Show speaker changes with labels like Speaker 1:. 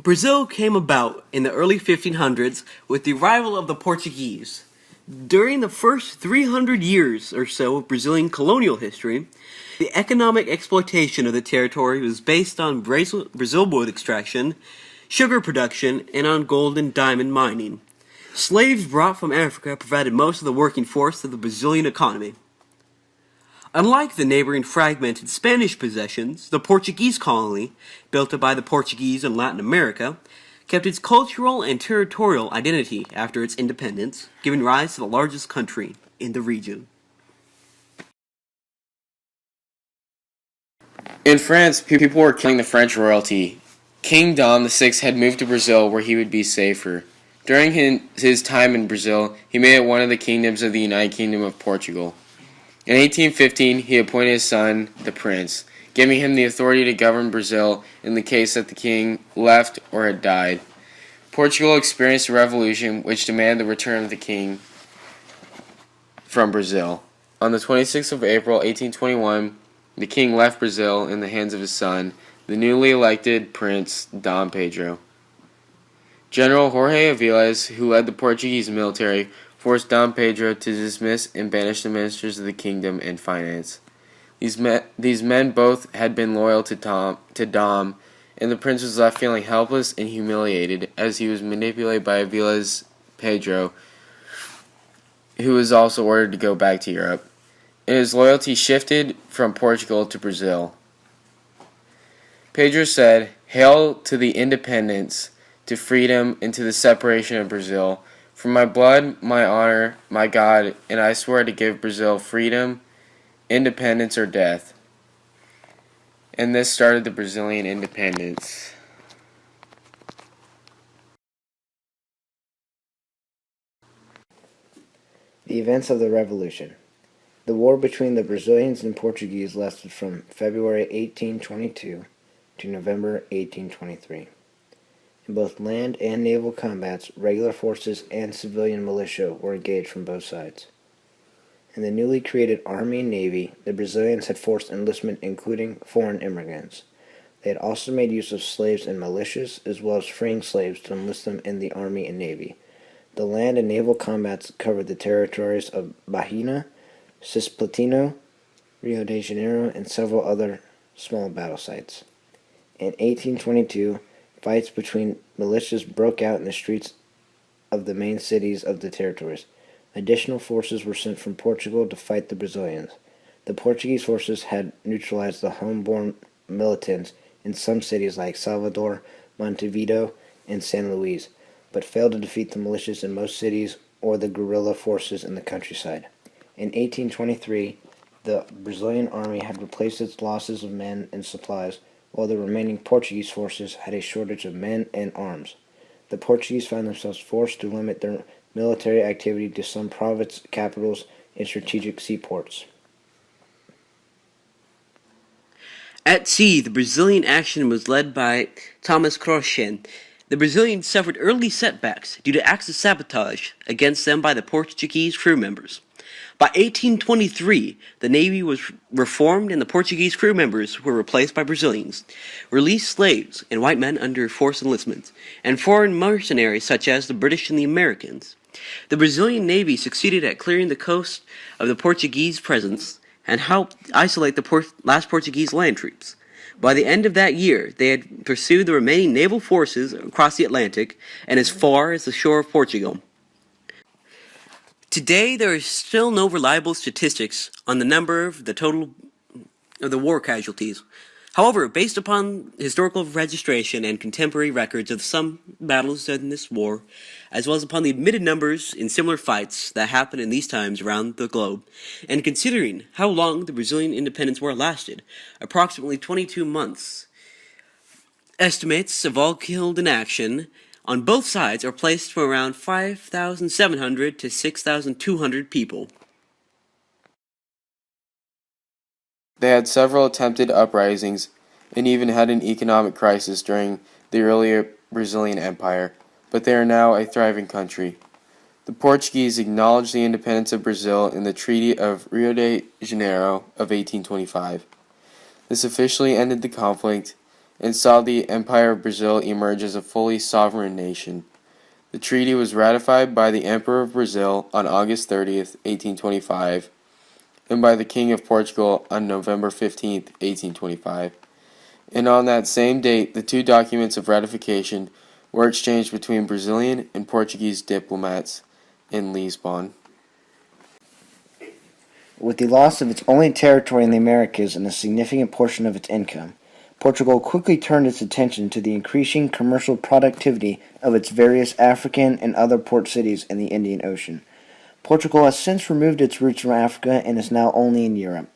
Speaker 1: Brazil came about in the early 1500s with the arrival of the Portuguese. During the first 300 years or so of Brazilian colonial history, the economic exploitation of the territory was based on Brazil wood extraction, sugar production, and on gold and diamond mining. Slaves brought from Africa provided most of the working force of the Brazilian economy. Unlike the neighboring fragmented Spanish possessions, the Portuguese colony, built by the Portuguese in Latin America, kept its cultural and territorial identity after its independence, giving rise to the largest country in the region.
Speaker 2: In France, people were killing the French royalty. King Dom VI had moved to Brazil where he would be safer. During his time in Brazil, he made it one of the kingdoms of the United Kingdom of Portugal. In 1815, he appointed his son, the prince, giving him the authority to govern Brazil in the case that the king left or had died. Portugal experienced a revolution which demanded the return of the king from Brazil. On the 26th of April, 1821, the king left Brazil in the hands of his son, the newly elected Prince Dom Pedro. General Jorge Aviles, who led the Portuguese military, forced Dom Pedro to dismiss and banish the ministers of the kingdom and finance. These men both had been loyal to Dom, and the prince was left feeling helpless and humiliated as he was manipulated by Aviles Pedro, who was also ordered to go back to Europe. And his loyalty shifted from Portugal to Brazil. Pedro said, "Hail to the independence, to freedom, and to the separation of Brazil. For my blood, my honor, my God, and I swear to give Brazil freedom, independence, or death." And this started the Brazilian independence.
Speaker 3: The events of the Revolution. The war between the Brazilians and Portuguese lasted from February 1822 to November 1823. In both land and naval combats, regular forces and civilian militia were engaged from both sides. In the newly created Army and Navy, the Brazilians had forced enlistment including foreign immigrants. They had also made use of slaves and militias, as well as freeing slaves to enlist them in the Army and Navy. The land and naval combats covered the territories of Bahia, Cisplatina, Rio de Janeiro, and several other small battle sites. In 1822, fights between militias broke out in the streets of the main cities of the territories. Additional forces were sent from Portugal to fight the Brazilians. The Portuguese forces had neutralized the homeborn militants in some cities like Salvador, Montevideo, and San Luis, but failed to defeat the militias in most cities or the guerrilla forces in the countryside. In 1823, the Brazilian army had replaced its losses of men and supplies, while the remaining Portuguese forces had a shortage of men and arms. The Portuguese found themselves forced to limit their military activity to some province capitals and strategic seaports.
Speaker 1: At sea, the Brazilian action was led by Thomas Crutzen. The Brazilians suffered early setbacks due to acts of sabotage against them by the Portuguese crew members. By 1823, the Navy was reformed and the Portuguese crew members were replaced by Brazilians, released slaves and white men under forced enlistment, and foreign mercenaries such as the British and the Americans. The Brazilian Navy succeeded at clearing the coast of the Portuguese presence and helped isolate the last Portuguese land troops. By the end of that year, they had pursued the remaining naval forces across the Atlantic and as far as the shore of Portugal. Today, there is still no reliable statistics on the number of the total of the war casualties. However, based upon historical registration and contemporary records of some battles in this war, as well as upon the admitted numbers in similar fights that happened in these times around the globe, and considering how long the Brazilian Independence War lasted, approximately 22 months, estimates of all killed in action on both sides are placed from around 5,700 to 6,200 people.
Speaker 2: They had several attempted uprisings and even had an economic crisis during the earlier Brazilian Empire, but they are now a thriving country. The Portuguese acknowledged the independence of Brazil in the Treaty of Rio de Janeiro of 1825. This officially ended the conflict and saw the Empire of Brazil emerge as a fully sovereign nation. The treaty was ratified by the Emperor of Brazil on August 30th, 1825, and by the King of Portugal on November 15th, 1825. And on that same date, the two documents of ratification were exchanged between Brazilian and Portuguese diplomats in Lisbon.
Speaker 3: With the loss of its only territory in the Americas and a significant portion of its income, Portugal quickly turned its attention to the increasing commercial productivity of its various African and other port cities in the Indian Ocean. Portugal has since removed its roots from Africa and is now only in Europe.